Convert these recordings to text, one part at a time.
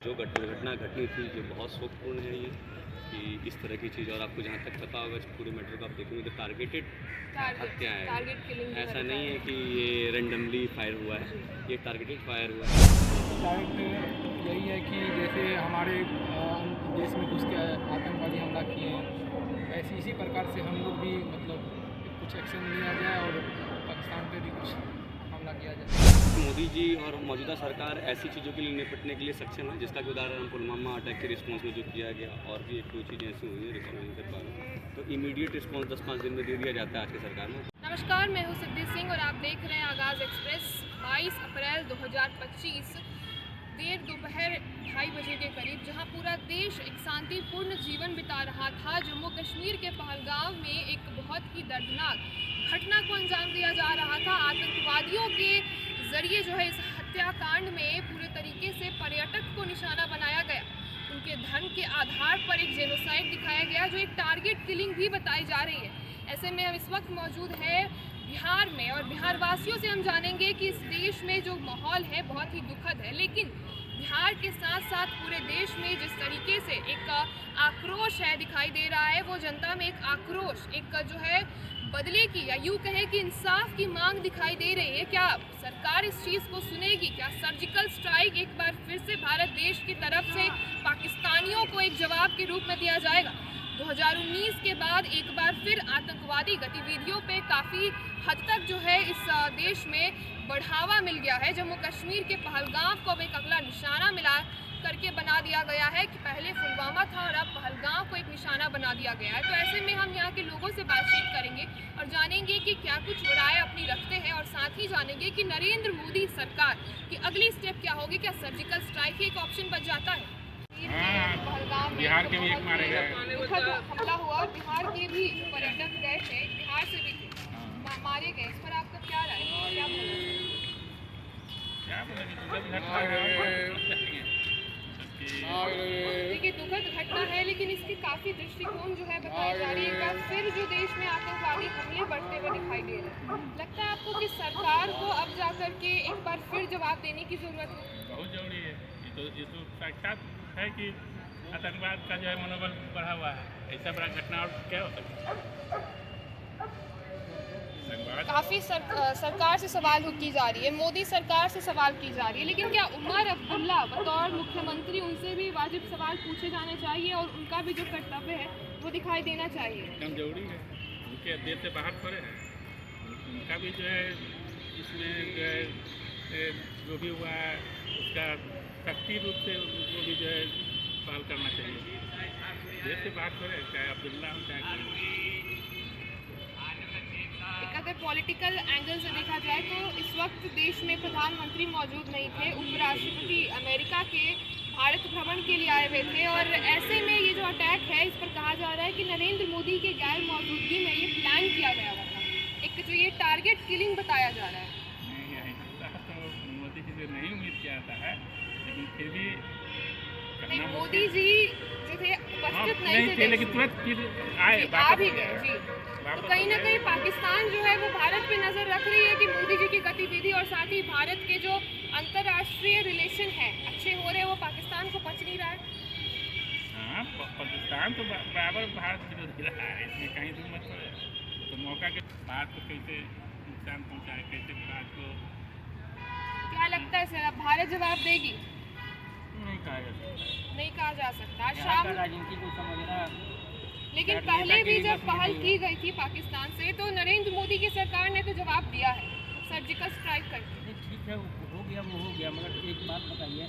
जो दुर्घटना घटनी थी जो बहुत शोकपूर्ण है ये कि इस तरह की चीज़। और आपको जहाँ तक पता होगा इस पूरे मैटर को आप देखेंगे तो टारगेटेड हत्या है। ऐसा नहीं है कि ये रेंडमली फायर हुआ है, ये टारगेटेड फायर हुआ है। टारगेट यही है कि जैसे हमारे देश में घुस के आतंकवादी हमला किए हैं, ऐसे इसी प्रकार से हम लोग भी मतलब कुछ एक्शन लिया जाए और पाकिस्तान पे भी कुछ हमला किया जाए। मोदी जी और मौजूदा सरकार ऐसी चीज़ों के लिए निपटने के लिए सक्षम है, जिसका कि उदाहरण पुलवामा अटैक के रिस्पॉन्स में जो किया गया, और भी एक दो चीज़ें ऐसी हुई हैं रिकॉल नहीं कर पा रहे, तो इमीडिएट रिस्पॉन्स 10-5 दिन में दे दिया जाता है आज की सरकार में। नमस्कार, मैं हूं सिद्धि सिंह और आप देख रहे हैं आगाज़ एक्सप्रेस। 22 अप्रैल 2025 देर दोपहर 2:30 बजे के करीब, जहां पूरा देश एक शांतिपूर्ण जीवन बिता रहा था, जम्मू कश्मीर के पहलगाम में एक बहुत ही दर्दनाक घटना को अंजाम दिया जा रहा था। आतंकवादियों के जरिए जो है इस हत्याकांड में पूरे तरीके से पर्यटक को निशाना बनाया गया, उनके धन के आधार पर एक जेनोसाइड दिखाया गया, जो एक टारगेट किलिंग भी बताई जा रही है। ऐसे में हम इस वक्त मौजूद है बिहार में और बिहार वासियों से हम जानेंगे कि इस देश में जो माहौल है बहुत ही दुखद है, लेकिन बिहार के साथ साथ पूरे देश में जिस तरीके से एक आक्रोश है दिखाई दे रहा है, वो जनता में एक आक्रोश, एक जो है बदले की या यूँ कहें कि इंसाफ की मांग दिखाई दे रही है। क्या सरकार इस चीज़ को सुनेगी? क्या सर्जिकल स्ट्राइक एक बार फिर से भारत देश की तरफ से पाकिस्तानियों को एक जवाब के रूप में दिया जाएगा? 2019 के बाद एक बार फिर आतंकवादी गतिविधियों पे काफ़ी हद तक जो है इस देश में बढ़ावा मिल गया है। जम्मू कश्मीर के पहलगाम को अब एक अगला निशाना मिला करके बना दिया गया है कि पहले पुलवामा था और अब पहलगाम को एक निशाना बना दिया गया है। तो ऐसे में हम यहाँ के लोगों से बातचीत करेंगे और जानेंगे कि क्या कुछ राय अपनी रखते हैं, और साथ ही जानेंगे कि नरेंद्र मोदी सरकार की अगली स्टेप क्या होगी। क्या सर्जिकल स्ट्राइक ही एक ऑप्शन बच जाता है? पहलगाम बिहार के भी एक मारे गए, हमला हुआ और बिहार के भी पर्यटक गए थे, बिहार से भी थे, मारे गए। इस पर आपका क्या राय है? देखिए, दुखद घटना है, लेकिन इसकी काफ़ी दृष्टिकोण जो है बताई जा रही है। एक बार फिर जो देश में आतंकवादी हमले बढ़ते हुए दिखाई दे रहे हैं, लगता है आपको कि सरकार को अब जाकर के एक बार फिर जवाब देने की ज़रूरत है? बहुत जरूरी है। ये तो साक्षात है कि आतंकवाद का जो है मनोबल बढ़ा हुआ है। ऐसा बड़ा घटना और क्या हो सकता है? काफ़ी सरकार से सवाल की जा रही है, मोदी सरकार से सवाल की जा रही है, लेकिन क्या उमर अब्दुल्ला बतौर मुख्यमंत्री, उनसे भी वाजिब सवाल पूछे जाने चाहिए और उनका भी जो कर्तव्य है वो दिखाई देना चाहिए? एकदम जरूरी है। उनके देश से बाहर थोड़े हैं, उनका भी जो है इसमें जो है जो भी हुआ है उसका सख्ती रूप से उनको भी जो है सवाल करना चाहिए। देश से बाहर थोड़े, चाहे अब्दुल्ला हो चाहे अगर पॉलिटिकल एंगल से देखा जाए तो इस वक्त देश में प्रधानमंत्री मौजूद नहीं थे, उपराष्ट्रपति अमेरिका के भारत भ्रमण के लिए आए हुए थे, और ऐसे में ये जो अटैक है इस पर कहा जा रहा है कि नरेंद्र मोदी के गैर मौजूदगी में ये प्लान किया गया हुआ था, एक जो ये टारगेट किलिंग बताया जा रहा है। तो मोदी जी से नहीं उम्मीद किया जाता है, लेकिन फिर भी नहीं, मोदी जी जो थे उपस्थित नहीं थे, लेकिन तुरंत फिर आए, आ भी गए जी। तो कहीं ना कहीं पाकिस्तान जो है वो भारत पे नज़र रख रही है कि मोदी जी की गतिविधि और साथ ही भारत के जो अंतर्राष्ट्रीय रिलेशन है अच्छे हो रहे हैं, वो पाकिस्तान को पच नहीं रहा है। हाँ, पाकिस्तान तो बराबर भारत विरोधी रहा है, इसमें कहीं दूर मत पड़े। तो मौका के भारत को कैसे नुकसान पहुँचाए, कैसे भारत को क्या लगता है सर, अब भारत जवाब देगी? नहीं कहा जा सकता। शाम राजनीति को समझना, लेकिन पहले भी जब पहल की गई थी पाकिस्तान से तो नरेंद्र मोदी की सरकार ने तो जवाब दिया है सर्जिकल स्ट्राइक करके। ठीक है, हो गया वो हो गया, मगर एक बात बताइए,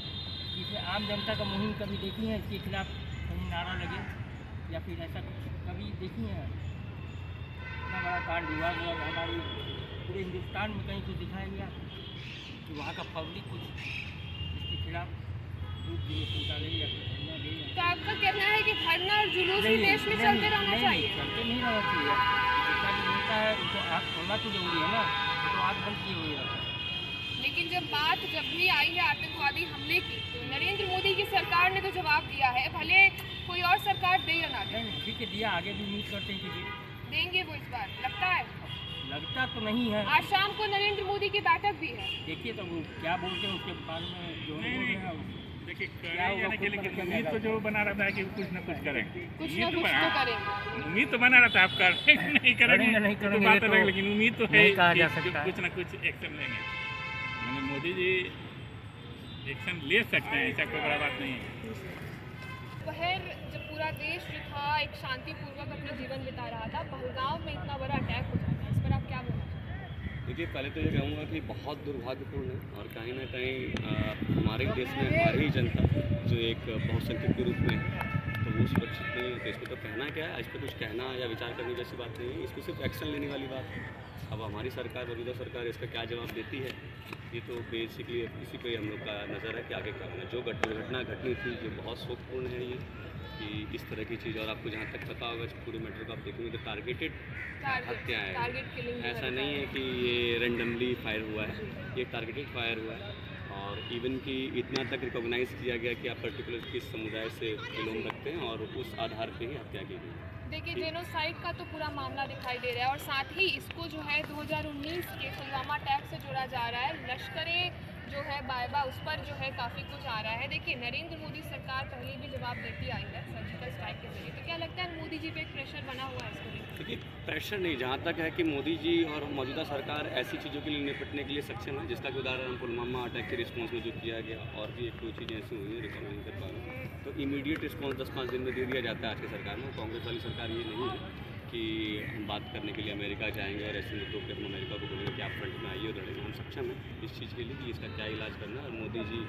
इसमें आम जनता का मुहिम कभी देखी है इसके खिलाफ कहीं नारा लगे या फिर ऐसा कभी देखी है? इतना बड़ा कांड हुआ, मतलब हमारी पूरे हिंदुस्तान में कहीं कुछ दिखाया गया कि वहाँ का पब्लिक कुछ इसके खिलाफ निकालेगी या तो आपका कहना है कि धरना और जुलूस भी देश में चलते रहना चाहिए? चलते नहीं रहना चाहिए, जितना भी नेता है उनको आँख खोलना तो जरूरी है ना, तो आँख बंद किए हुए रहता है। लेकिन जब भी आई है आतंकवादी हमले की, तो नरेंद्र मोदी की सरकार ने तो जवाब दिया है, भले कोई और सरकार दे या ना दे। ठीक है, दिया, आगे भी उम्मीद करते हैं कि देंगे वो इस बार, लगता है? लगता तो नहीं है। आज शाम को नरेंद्र मोदी की बैठक भी है, देखिए तो वो क्या बोलते हैं उसके बारे में जो देखिए यानी कि लेकिन उम्मीद तो जो बना रहता है कि कुछ ना कुछ करेंगे, कुछ ना कुछ तो करेंगे। उम्मीद तो बना रहता है, आप करेंगे नहीं करेंगे बात अलग, लेकिन उम्मीद तो है कि कुछ ना कुछ एक्शन लेंगे। मैंने मोदी जी एक्शन ले सकते हैं, ऐसा कोई बड़ा बात नहीं है। दोपहर जब पूरा देश जो था एक शांतिपूर्वक अपना जीवन बिता रहा था, पहलगाम में इतना बड़ा अटैक हो जाता है, इस पर आप क्या बोलना चाहेंगे? देखिए, पहले तो ये कहूँगा कि बहुत दुर्भाग्यपूर्ण है और कहीं ना कहीं हमारे देश में हमारी ही जनता जो एक बहुसंख्यक के रूप में है तो वो सुरक्षित नहीं होती। इस पर तो कहना क्या है, इस पर कुछ कहना या विचार करने जैसी बात नहीं है, इस पर सिर्फ एक्शन लेने वाली बात है। अब हमारी सरकार, मौजूदा सरकार इसका क्या जवाब देती है, ये तो बेसिकली इसी पे हम लोग का नज़र है कि आगे क्या होना। जो दुर्घटना घटनी थी ये बहुत शोकपूर्ण है, ये कि इस तरह की चीज़। और आपको जहाँ तक पता होगा इस पूरे मैटर को आप देखेंगे तो टारगेटेड हत्याएं हैं, ऐसा नहीं है कि ये रेंडमली फायर हुआ है, ये टारगेटेड फायर हुआ है। और इवन कि इतना तक रिकॉग्नाइज़ किया गया कि आप पर्टिकुलर किस समुदाय से बिलोंग रखते हैं और उस आधार पे ही हत्या की गई। देखिए, जेनोसाइड का तो पूरा मामला दिखाई दे रहा है और साथ ही इसको जो है 2019 के पुलवामा अटैक से जोड़ा जा रहा है। लश्करे जो है बायबा उस पर जो है काफ़ी कुछ आ रहा है। देखिए, नरेंद्र मोदी सरकार पहले भी जवाब देती आई है सर्जिकल स्ट्राइक के जरिए, तो क्या लगता है मोदी जी पे एक प्रेशर बना हुआ है इसको लेकर? देखिए, प्रेशर नहीं, जहाँ तक है कि मोदी जी और मौजूदा सरकार ऐसी चीज़ों के लिए निपटने के लिए सक्षम है, जिसका कि उदाहरण पुलवामा अटैक के रिस्पॉन्स में जो किया गया और भी एक दो चीज़ें ऐसी हुई हैं रिकॉर्ड नहीं कर पा रहे, तो इमीडिएट रिस्पॉन्स 10-5 दिन में दे दिया जाता है आज की सरकार में। कांग्रेस वाली सरकार ये नहीं है कि हम बात करने के लिए अमेरिका जाएंगे और ऐसे मुद्दों पर हम अमेरिका को बोलेंगे कि आप फ्रंट में आइए और लड़ेंगे। हम सक्षम हैं इस चीज़ के लिए कि इसका क्या इलाज करना है। और मोदी जी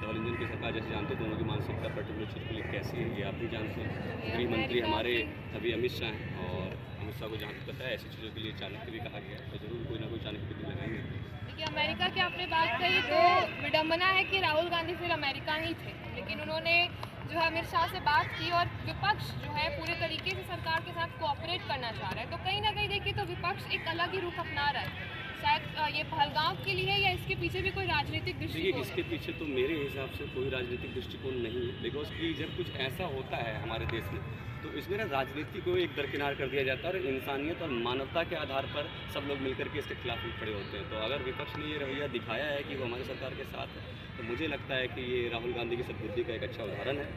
डबल इंजन की सरकार जैसे जानते हैं, दोनों की मानसिकता पर्टिकुलर चीज़ के लिए कैसी है ये आप भी जानते हैं। गृह मंत्री हमारे अभी अमित शाह हैं और अमित शाह को जहाँ तक पता है ऐसी चीज़ों के लिए चाणक्य भी कहा गया है, तो जरूर कोई ना कोई चाणक्य भी लगाएंगे। देखिए, अमेरिका की आपने बात कही तो विडम्बना है कि राहुल गांधी फिर अमेरिका ही थे, लेकिन उन्होंने जो है अमित शाह से बात की और विपक्ष जो है पूरे तरीके से सरकार के साथ कोऑपरेट करना चाह रहा है। तो कहीं ना कहीं देखिए तो विपक्ष एक अलग ही रुख अपना रहा है, शायद ये पहलगाम के लिए या इसके पीछे भी कोई राजनीतिक दृष्टिकोण? देखिए, इसके पीछे तो मेरे हिसाब से कोई राजनीतिक दृष्टिकोण नहीं है, बिकॉज कि जब कुछ ऐसा होता है हमारे देश में तो इसमें ना राजनीति को एक दरकिनार कर दिया जाता है और इंसानियत और मानवता के आधार पर सब लोग मिलकर के इसके खिलाफ भी खड़े होते हैं। तो अगर विपक्ष ने ये रवैया दिखाया है कि वो हमारी सरकार के साथ है, तो मुझे लगता है कि ये राहुल गांधी की सद्बुद्धि का एक अच्छा उदाहरण है।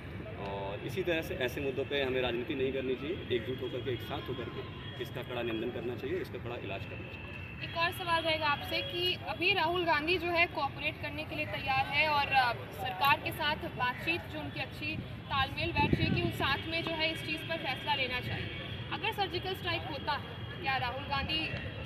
और इसी तरह से ऐसे मुद्दों पे हमें राजनीति नहीं करनी चाहिए, एकजुट होकर के एक साथ होकर के इसका कड़ा निंदन करना चाहिए, इसका कड़ा इलाज करना चाहिए। एक और सवाल रहेगा आपसे कि अभी राहुल गांधी जो है कोऑपरेट करने के लिए तैयार है और सरकार के साथ बातचीत जो उनकी अच्छी तालमेल बैठ रही है कि उस साथ में जो है इस चीज़ पर फैसला लेना चाहिए। अगर सर्जिकल स्ट्राइक होता है, क्या राहुल गांधी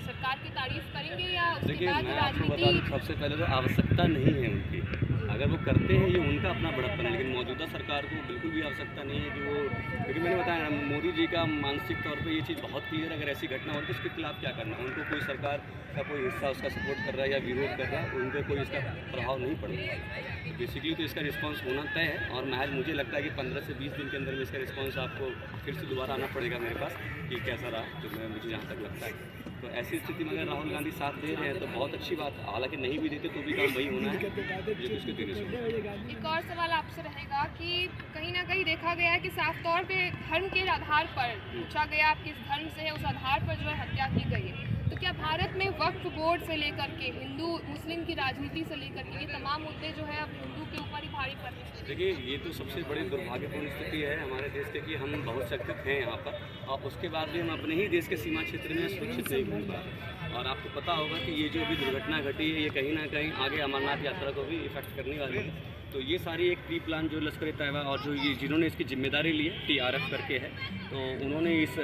सरकार की तारीफ करेंगे या उसके बाद राजनीति? सबसे पहले तो आवश्यकता नहीं है उनकी, अगर वो करते हैं ये उनका अपना बड़प्पन है, लेकिन मौजूदा सरकार को बिल्कुल भी आवश्यकता नहीं है कि वो, क्योंकि मैंने बताया ना मोदी जी का मानसिक तौर पे ये चीज़ बहुत क्लियर है, अगर ऐसी घटना हो तो उसके खिलाफ क्या करना है। उनको कोई सरकार का कोई हिस्सा उसका सपोर्ट कर रहा है या विरोध कर रहा है, उन पर कोई इसका प्रभाव नहीं पड़ रहा है। तो बेसिकली तो इसका रिस्पॉन्स होना तय है और महज मुझे लगता है कि 15 से 20 दिन के अंदर में इसका रिस्पॉन्स आपको फिर से दोबारा आना पड़ेगा मेरे पास कि कैसा रहा, जो मुझे जहाँ तक लगता है। तो ऐसी स्थिति में अगर राहुल गांधी साथ दे रहे हैं तो बहुत अच्छी बात है, हालांकि नहीं भी देते तो भी काम वही होना है जो उसके देने से। एक और सवाल आपसे रहेगा कि कहीं ना कहीं देखा गया है कि साफ तौर पे धर्म के आधार पर पूछा गया आप किस धर्म से है, उस आधार पर जो है हत्या की गई है। तो क्या भारत में वक्फ बोर्ड से लेकर के हिंदू मुस्लिम की राजनीति से लेकर के ये तमाम मुद्दे जो है अब हिंदू के ऊपर ही भारी पड़ रहे हैं? देखिए, ये तो सबसे बड़ी दुर्भाग्यपूर्ण स्थिति है हमारे देश के कि हम बहुसंख्यक हैं यहाँ पर और उसके बाद भी हम अपने ही देश के सीमा क्षेत्र में सुरक्षित नहीं घूम पा रहे। और आपको पता होगा कि ये जो भी दुर्घटना घटी है ये कहीं ना कहीं आगे अमरनाथ यात्रा को भी इफेक्ट करने वाली है। तो ये सारी एक प्री प्लान जो लश्कर तैयबा और जो ये जिन्होंने इसकी जिम्मेदारी ली है TRF करके है, तो उन्होंने इस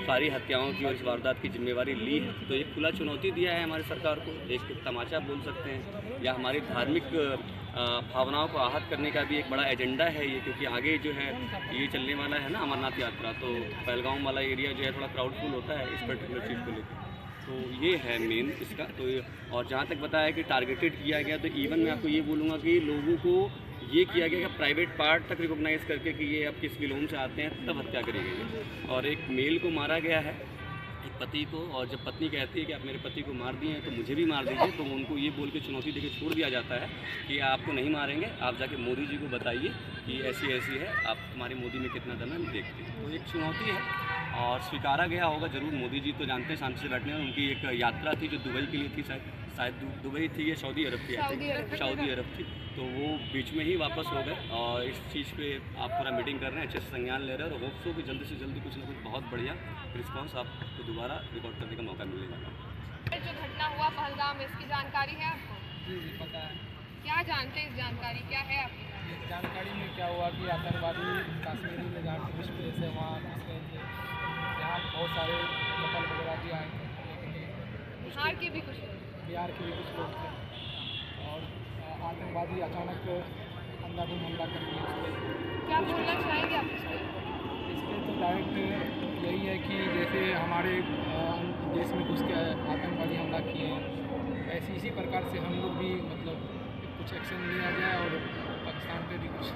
सारी हत्याओं की और इस वारदात की जिम्मेवारी ली है। तो एक खुला चुनौती दिया है हमारी सरकार को, एक तमाचा बोल सकते हैं या हमारी धार्मिक भावनाओं को आहत करने का भी एक बड़ा एजेंडा है ये, क्योंकि आगे जो है ये चलने वाला है ना अमरनाथ यात्रा, तो पहलगाम वाला एरिया जो है थोड़ा क्राउडफुल होता है इस पर्टिकुलर चीज़ को लेकर। तो ये है मेन इसका। तो और जहाँ तक बताया कि टारगेटेड किया गया, तो इवन मैं आपको ये बोलूँगा कि लोगों को ये किया गया कि प्राइवेट पार्ट तक रिकॉग्नाइज़ करके कि ये अब किस विलोम से आते हैं तब हत्या करी गई है। और एक मेल को मारा गया है, एक पति को, और जब पत्नी कहती है कि आप मेरे पति को मार दिए हैं तो मुझे भी मार दीजिए, तो उनको ये बोल के चुनौती देके छोड़ दिया जाता है कि आपको नहीं मारेंगे, आप जाके मोदी जी को बताइए कि ऐसी ऐसी है, आप तुम्हारे मोदी में कितना दम है हम देखते हैं। तो एक चुनौती है और स्वीकारा गया होगा ज़रूर। मोदी जी तो जानते हैं शांति से बैठने, उनकी एक यात्रा थी जो दुबई के लिए थी शायद शायद दुबई थी या सऊदी अरब थी, सऊदी अरब थी, तो वो बीच में ही वापस हो गए। और इस चीज़ पे आप पूरा मीटिंग कर रहे हैं, अच्छे से संज्ञान ले रहे हैं और होप सो कि जल्दी से जल्दी कुछ ना कुछ बहुत बढ़िया रिस्पांस आपको दोबारा रिकॉर्ड करने का मौका मिलेगा। जो घटना हुआ पहलगाम में, इसकी जानकारी है आपको? जी जी पता है। क्या जानते हैं, इस जानकारी क्या है आपकी? इस जानकारी में क्या हुआ कि आतंकवादी कश्मीरी में जहाँ टूरिस्ट प्लेस है वहाँ घुस गए थे, जहाँ बहुत सारे कपल वगैरह भी आए थे, बिहार के भी कुछ बिहार के भी कुछ लोग थे और आतंकवादी अचानक अंधाधुंध हमला कर दिए उस पर। क्या बोलना चाहेंगे आप इस पर? इस पर तो डायरेक्ट यही है कि जैसे हमारे देश में घुस के आतंकवादी हमला किए हैं, ऐसे इसी प्रकार से हम लोग भी मतलब कुछ एक्शन लिया जाए और पाकिस्तान पे भी कुछ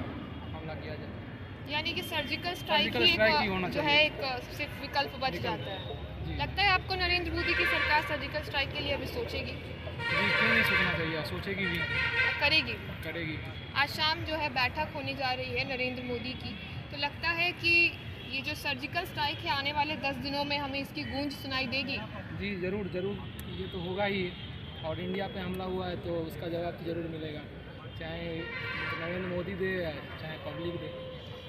हमला किया जाए। यानी कि सर्जिकल स्ट्राइक ही एक जो है एक सिर्फ विकल्प बच जाता है। लगता है आपको नरेंद्र मोदी की सरकार सर्जिकल स्ट्राइक के लिए अभी सोचेगी? जी क्यों नहीं सोचना चाहिए, सोचेगी भी, करेगी। आज शाम जो है बैठक होने जा रही है नरेंद्र मोदी की, तो लगता है कि ये जो सर्जिकल स्ट्राइक है आने वाले 10 दिनों में हमें इसकी गूंज सुनाई देगी? जी ज़रूर, ये तो होगा ही। और इंडिया पे हमला हुआ है तो उसका जवाब तो ज़रूर मिलेगा, चाहे नरेंद्र मोदी दे चाहे पब्लिक दे।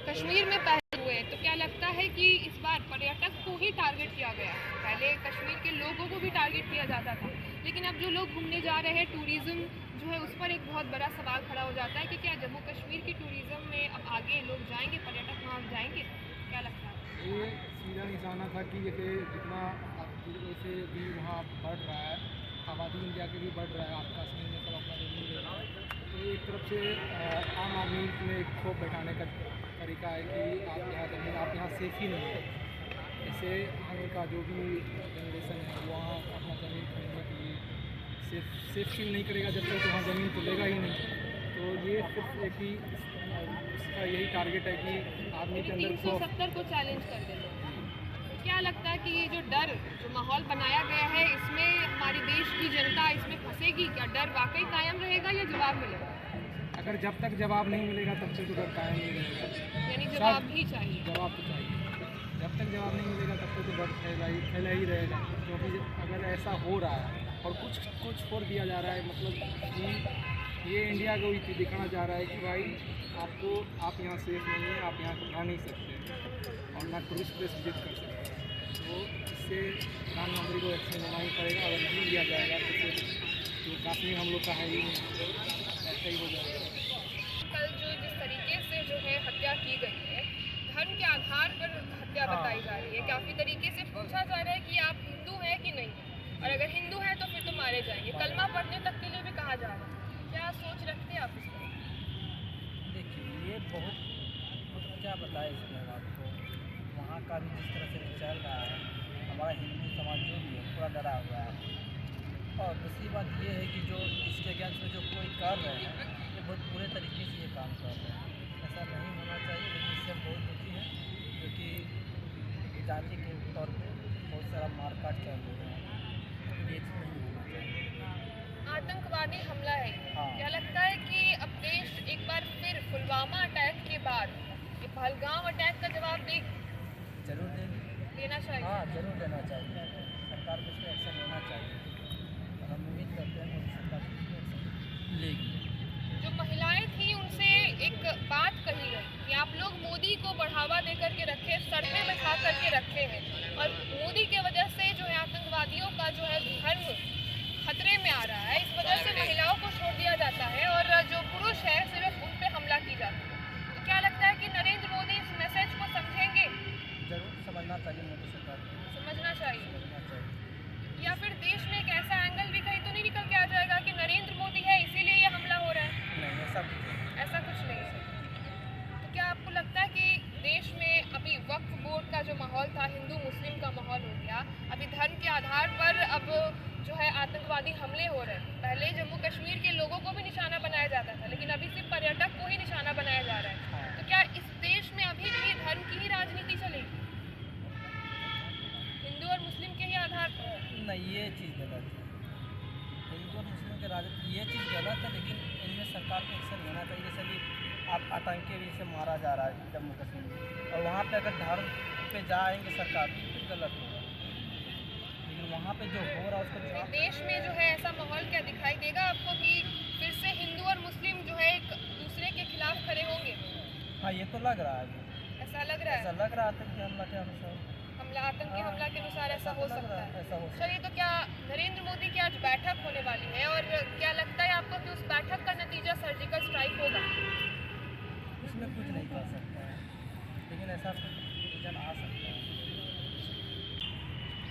कश्मीर में पहले हुए तो क्या लगता है कि इस बार पर्यटक को ही टारगेट किया गया? पहले कश्मीर के लोगों को भी टारगेट किया जाता था, लेकिन अब जो लोग घूमने जा रहे हैं, टूरिज़्म जो है उस पर एक बहुत बड़ा सवाल खड़ा हो जाता है कि क्या जम्मू कश्मीर की टूरिज़्म में अब आगे लोग जाएंगे, पर्यटक वहाँ जाएंगे? क्या लगता है? ये सीधा निशाना था कि जैसे जितना वैसे भी वहाँ बढ़ रहा है, आबादी इंडिया के भी बढ़ रहा है, आप कश्मीर में सब अपना ज़मीन ले रहा है, तो एक तरफ से आम आदमी में एक खौफ बैठाने का तरीका है कि आप यहाँ ज़मीन, आप यहाँ सेफ ही नहीं है। जैसे आगे का जो भी जनरेशन है वहाँ अपना ज़मीन खरीदने के लिए सेफ फील नहीं करेगा जब तक वहाँ ज़मीन तो लेगा ही नहीं। तो ये सिर्फ एक ही उसका यही टारगेट है कि आदमी के अंदर 370 को चैलेंज कर देते हैं। क्या लगता है कि ये जो डर जो माहौल बनाया गया है, इसमें हमारी देश की जनता इसमें फंसेगी? क्या डर वाकई कायम रहेगा या जवाब मिलेगा? अगर जब तक जवाब नहीं मिलेगा तब तक तो डर कायम नहीं रहेगा। यानी जवाब ही चाहिए। जवाब तो चाहिए। जब तक जवाब नहीं मिलेगा तब तक तो डर फैला ही रहेगा, क्योंकि अगर ऐसा हो रहा है और कुछ छोड़ दिया जा रहा है, मतलब कि ये इंडिया को दिखाना चाह रहा है कि भाई आप यहाँ सेफ नहीं है, आप यहाँ आ नहीं सकते और ना टूरिस्ट प्लेस विजिट कर सकते हैं। तो इससे प्रधानमंत्री को एक्शन लेना ही पड़ेगा। अगर नहीं लिया जाएगा तो फिर तो कश्मीर हम लोग का है ही नहीं, ऐसा ही हो जाएगा। कल जो जिस तरीके से जो है हत्या की गई है, धर्म के आधार पर हत्या बताई जा रही है, काफ़ी तरीके से पूछा जा रहा है कि आप हिंदू हैं कि नहीं, और अगर हिंदू हैं तो फिर तो मारे जाएंगे, कलमा पढ़ने तक के लिए भी कहा जा रहा है। क्या सोच रखते हैं आप इस पर? देखिए ये बहुत क्या बताए इसमें आपको, वहाँ का भी जिस तरह से चल रहा है, हमारा हिंदू समाज जो भी है पूरा डरा हुआ है। और दूसरी बात ये है कि जो इसके अगेंस्ट में जो कोई कर रहे हैं ये बहुत बुरे तरीके से ये काम कर रहे हैं, ऐसा नहीं होना चाहिए। लेकिन इससे हम बहुत दुखी हैं क्योंकि जाति के तौर पर बहुत सारा मारकाट चल रहे हैं, ये चीज़ नहीं होना चाहिए। आतंकवादी हमला है ये। हाँ। क्या लगता है कि अब देश एक बार फिर पुलवामा अटैक के बाद ये पहलगाम अटैक का जवाब जरूर देना चाहिए? हाँ जरूर देना चाहिए, सरकार को इस पर एक्शन लेना चाहिए और हम उम्मीद करते हैं मोदी सरकार इस पर एक्शन लेगी। जो महिलाएं थी उनसे एक बात कही गई कि आप लोग मोदी को बढ़ावा दे करके रखे, सड़कें बिठा करके रखे हैं, और मोदी के वजह से जो है आतंकवादियों का जो है धर्म खतरे में आ रहा है, इस वजह से महिलाओं को छोड़ दिया जाता है और जो पुरुष है सिर्फ उन पे हमला की जाती है। तो क्या लगता है कि नरेंद्र मोदी इस मैसेज को समझेंगे? जरूर समझना चाहिए मोदी सरकार को, समझना चाहिए। समझना चाहिए। या फिर देश में एक ऐसा एंगल भी कहीं तो नहीं निकल के आ जाएगा कि नरेंद्र मोदी है इसीलिए ये हमला हो रहा है? नहीं ऐसा कुछ नहीं है। तो क्या आपको लगता है कि देश में अभी वक्फ बोर्ड का जो माहौल था, हिंदू मुस्लिम का माहौल हो गया, अभी धर्म के आधार पर अब जो है आतंकवादी हमले हो रहे हैं? पहले जम्मू कश्मीर के लोगों को भी निशाना बनाया जाता था, लेकिन अभी सिर्फ पर्यटक को ही निशाना बनाया जा रहा है। तो क्या इस देश में अभी भी धर्म की ही राजनीति चलेगी, हिंदू और मुस्लिम के ही आधार पर? नहीं, ये चीज़ गलत है। हिंदू और मुस्लिम के राजनीति ये चीज़ गलत है, लेकिन इनमें सरकार को एक्शन लेना चाहिए। जैसे कि आप आतंकी भी से मारा जा रहा है जम्मू कश्मीर में, और वहाँ पे अगर धर्म पे जाएंगे सरकार तो कुछ गलत होगा, लेकिन वहाँ पे जो हो रहा है उसको जवाब देश में जो है ऐसा माहौल क्या दिखाई देगा आपको कि फिर से हिंदू और मुस्लिम जो है एक दूसरे के खिलाफ खड़े होंगे? हाँ ये तो लग रहा है, ऐसा लग रहा ऐसा है, लग रहा आतंकी हमला के अनुसार, आतंकी हमला के अनुसार ऐसा हो सकता है। ऐसा हो सकता चलिए, तो क्या नरेंद्र मोदी की आज बैठक होने वाली है और क्या लगता है आपको कि उस बैठक का नतीजा सर्जिकल स्ट्राइक होगा? है, इसमें कुछ नहीं कर सकता है, लेकिन ऐसा रीजन आ सकता है।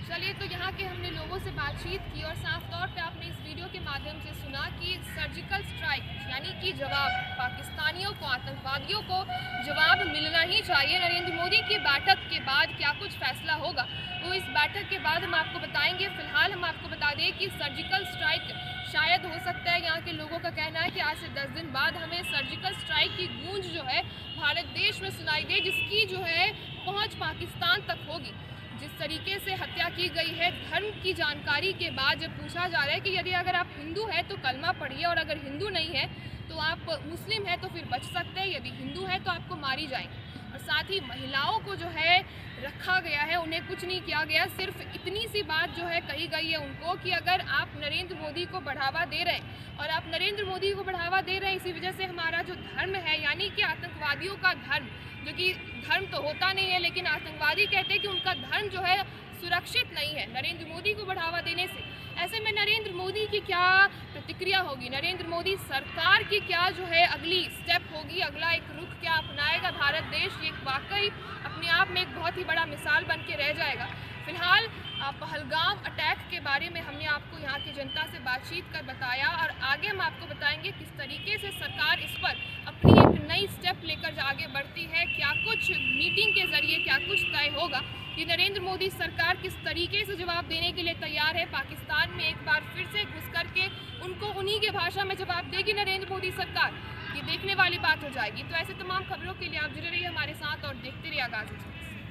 चलिए, तो यहाँ के हमने लोगों से बातचीत की और साफ तौर पे आपने इस वीडियो के माध्यम से सुना कि सर्जिकल स्ट्राइक यानी कि जवाब, पाकिस्तानियों को, आतंकवादियों को जवाब मिलना ही चाहिए। नरेंद्र मोदी की बैठक के बाद क्या कुछ फैसला होगा वो इस बैठक के बाद हम आपको बताएंगे। फिलहाल हम आपको बता दें कि सर्जिकल स्ट्राइक शायद हो सकता है, यहाँ के लोगों का कहना है कि आज से 10 दिन बाद हमें सर्जिकल स्ट्राइक की गूंज जो है भारत देश में सुनाई दे, जिसकी जो है पहुँच पाकिस्तान तक होगी। जिस तरीके से हत्या की गई है, धर्म की जानकारी के बाद जब पूछा जा रहा है कि यदि अगर आप हिंदू हैं तो कलमा पढ़िए और अगर हिंदू नहीं है तो आप मुस्लिम हैं तो फिर बच सकते हैं, यदि हिंदू है तो आपको मारी जाएंगी। और साथ ही महिलाओं को जो है रखा गया है, उन्हें कुछ नहीं किया गया। सिर्फ इतनी सी बात जो है कही गई है उनको कि अगर आप नरेंद्र मोदी को बढ़ावा दे रहे हैं और आप नरेंद्र मोदी को बढ़ावा दे रहे हैं, इसी वजह से हमारा जो धर्म है यानी कि आतंकवादियों का धर्म, जो कि धर्म तो होता नहीं है लेकिन आतंकवादी कहते हैं कि उनका धर्म जो है सुरक्षित नहीं है नरेंद्र मोदी को बढ़ावा देने से। ऐसे में नरेंद्र मोदी की क्या प्रतिक्रिया होगी, नरेंद्र मोदी सरकार की क्या जो है अगली स्टेप होगी, अगला एक रुख क्या अपनाएगा भारत देश, ये वाकई अपने आप में एक बहुत ही बड़ा मिसाल बन के रह जाएगा। फिलहाल पहलगाम अटैक के बारे में हमने आपको यहाँ की जनता से बातचीत कर बताया और आगे हम आपको बताएंगे किस तरीके से सरकार इस पर अपनी एक नई स्टेप लेकर आगे बढ़ती है, क्या कुछ मीटिंग के जरिए क्या कुछ तय होगा कि नरेंद्र मोदी सरकार किस तरीके से जवाब देने के लिए तैयार है। पाकिस्तान में एक बार फिर से घुस करके उनको उन्हीं के भाषा में जवाब देगी नरेंद्र मोदी सरकार, ये देखने वाली बात हो जाएगी। तो ऐसे तमाम खबरों के लिए आप जुड़े रहिए हमारे साथ और देखते रहिए आगाज़।